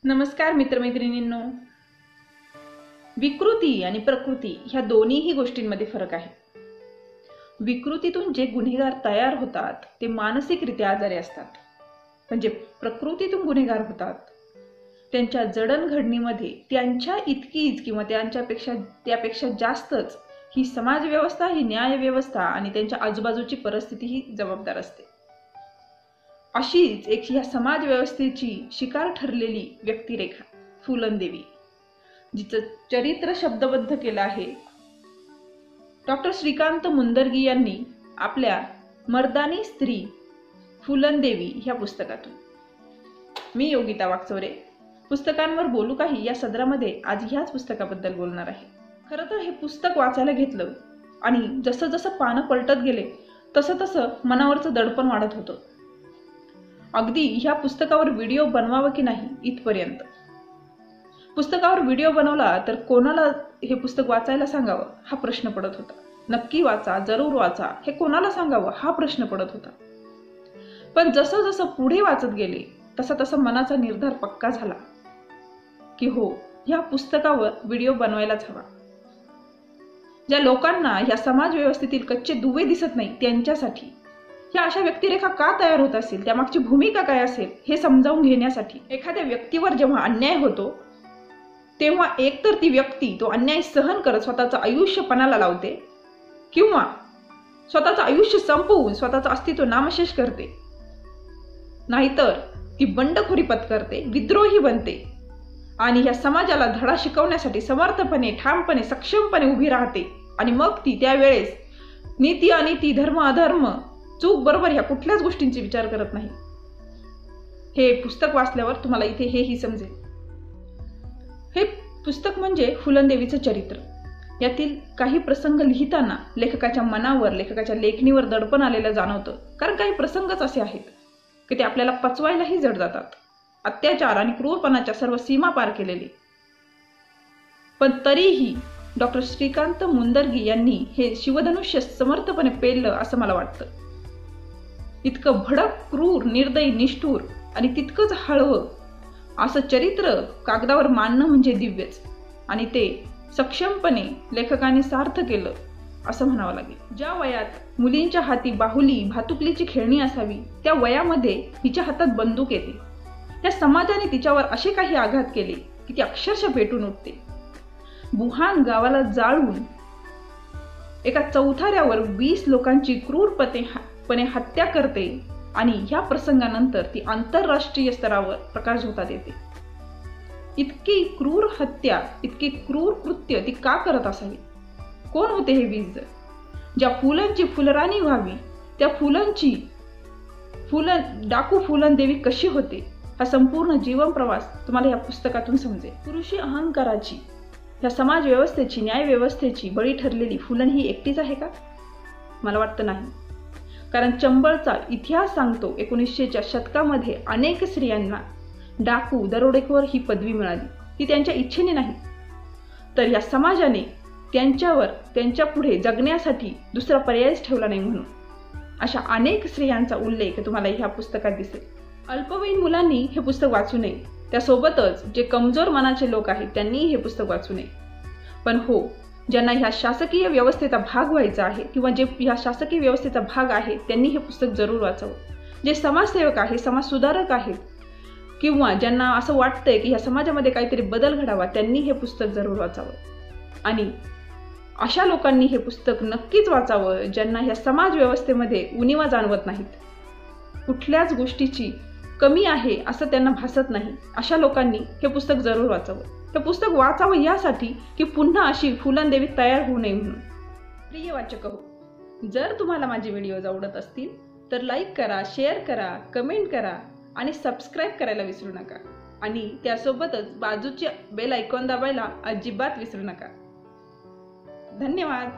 नमस्कार मित्रमैत्रिणींनो. विकृती आणि प्रकृती ह्या दोन्हीही गोष्टींमध्ये फरक आहे. विकृतीतून जे गुन्हेगार तयार होतात ते मानसिकरित्या आजारी असतात, पण जे प्रकृतीतून गुन्हेगार होतात त्यांच्या जडणघडणीमध्ये त्यांच्या इतकीच किंवा त्यापेक्षा जास्तच ही समाजव्यवस्था, ही न्यायव्यवस्था आणि त्यांच्या आजूबाजूची परिस्थिती ही जबाबदार असते. अशीच एक ह्या समाजव्यवस्थेची शिकार ठरलेली व्यक्तिरेखा फुलनदेवी, जिचं चरित्र शब्दबद्ध केलं आहे डॉक्टर श्रीकांत मुंदर्गी यांनी आपल्या मर्दानी स्त्री फुलनदेवी ह्या पुस्तकातून. मी योगिता वाकचौरे पुस्तकांवर बोलू काही या सदरामध्ये आज ह्याच पुस्तकाबद्दल बोलणार आहे. खरं तर हे पुस्तक वाचायला घेतलं आणि जसं जसं पानं पलटत गेले तसं तसं मनावरचं दडपण वाढत होतं. अगदी ह्या पुस्तकावर व्हिडिओ बनवावं की नाही इथपर्यंत. पुस्तकावर व्हिडिओ बनवला तर कोणाला हे पुस्तक वाचायला सांगावं हा प्रश्न पडत होता. नक्की वाचा, जरूर वाचा हे कोणाला सांगावं हा प्रश्न पडत होता. पण जसं जसं पुढे वाचत गेले तसा तसा मनाचा निर्धार पक्का झाला की हो, ह्या पुस्तकावर व्हिडिओ बनवायलाच हवा. ज्या लोकांना ह्या समाज व्यवस्थेतील कच्चे दुवे दिसत नाही त्यांच्यासाठी, ह्या अशा व्यक्तिरेखा का तयार होत असेल, त्यामागची भूमिका काय असेल हे समजावून घेण्यासाठी. एखाद्या व्यक्तीवर जेव्हा अन्याय होतो तेव्हा एकतर ती व्यक्ती तो अन्याय सहन करत स्वतःचं आयुष्य पणाला लावते किंवा स्वतःचं आयुष्य संपवून स्वतःचं अस्तित्व नामशेष करते, नाहीतर ती बंडखोरी पत्करते, विद्रोही बनते आणि ह्या समाजाला धडा शिकवण्यासाठी समर्थपणे, ठामपणे, सक्षमपणे उभी राहते. आणि मग ती त्यावेळेस नीती अनिती, धर्म अधर्म, चूक बरोबर ह्या कुठल्याच गोष्टींचे विचार करत नाही. हे पुस्तक वाचल्यावर तुम्हाला इथे हेही समजेल. हे पुस्तक म्हणजे फुलनदेवीचं चरित्र. यातील काही प्रसंग लिहिताना लेखकाच्या मनावर, लेखकाच्या लेखणीवर दडपण आलेलं जाणवतं. कारण काही प्रसंगच असे आहेत की ते आपल्याला पचवायलाही जड जातात. अत्याचार आणि क्रूरपणाच्या सर्व सीमा पार केलेले. पण तरीही डॉक्टर श्रीकांत मुंदर्गी यांनी हे शिवधनुष्य समर्थपणे पेललं असं मला वाटतं. इतकं भडक, क्रूर, निर्दयी, निष्ठुर आणि तितकंच हळवं असं चरित्र कागदावर मांडणं म्हणजे दिव्यच. आणि ते सक्षमपणे लेखकाने सार्थ केलं असं म्हणावं लागेल. ज्या वयात मुलींच्या हाती बाहुली, भातुकलीची खेळणी असावी त्या वयामध्ये हिच्या हातात बंदूक येते. त्या समाजाने तिच्यावर असे काही आघात केले की ती अक्षरशः पेटून उठते. बुहान गावाला जाळून एका चौथाऱ्यावर 20 लोकांची क्रूरपणे हत्या करते आणि ह्या प्रसंगानंतर ती आंतरराष्ट्रीय स्तरावर प्रकाशझोतात येते. इतकी क्रूर हत्या, इतकी क्रूर कृत्य ती का करत असावी? कोण होते हे 20 जण? ज्या फुलंची फुलराणी व्हावी त्या डाकू फुलनदेवी कशी होते हा संपूर्ण जीवन प्रवास तुम्हाला या पुस्तकातून समजेल. पुरुषी अहंकाराची, ह्या समाज व्यवस्थेची, न्याय व्यवस्थेची बळी ठरलेली फुलन ही एकटीच आहे का? मला वाटतं नाही. कारण चंबळचा इतिहास सांगतो 1900च्या शतकामध्ये अनेक स्त्रियांना डाकू, दरोडेखोर ही पदवी मिळाली. ती त्यांच्या इच्छेने नाही, तर या समाजाने त्यांच्या पुढे जगण्यासाठी दुसरा पर्यायच ठेवला नाही म्हणून. अशा अनेक स्त्रियांचा उल्लेख तुम्हाला ह्या पुस्तकात दिसेल. अल्पवयीन मुलांनी हे पुस्तक वाचू नये. त्यासोबतच जे कमजोर मनाचे लोक आहेत त्यांनीही हे पुस्तक वाचू नये. पण हो, ज्यांना ह्या शासकीय व्यवस्थेचा भाग व्हायचा आहे किंवा जे ह्या शासकीय व्यवस्थेचा भाग आहे त्यांनी हे पुस्तक जरूर वाचावं. जे समाजसेवक आहे, समाज सुधारक आहेत किंवा ज्यांना असं वाटतंय की ह्या समाजामध्ये काहीतरी बदल घडावा त्यांनी हे पुस्तक जरूर वाचावं. आणि अशा लोकांनी हे पुस्तक नक्कीच वाचावं ज्यांना ह्या समाज व्यवस्थेमध्ये उणिवा जाणवत नाहीत, कुठल्याच गोष्टीची कमी आहे असं त्यांना भासत नाही. अशा लोकांनी हे पुस्तक जरूर वाचावं. हे पुस्तक वाचावं यासाठी की पुन्हा अशी फुलनदेवी तयार होऊ नये म्हणून. प्रिय वाचक हो, जर तुम्हाला माझे व्हिडिओज आवडत असतील तर लाईक करा, शेअर करा, कमेंट करा आणि सबस्क्राईब करायला विसरू नका. आणि त्यासोबतच बाजूचे बेल आयकॉन दाबायला अजिबात विसरू नका. धन्यवाद.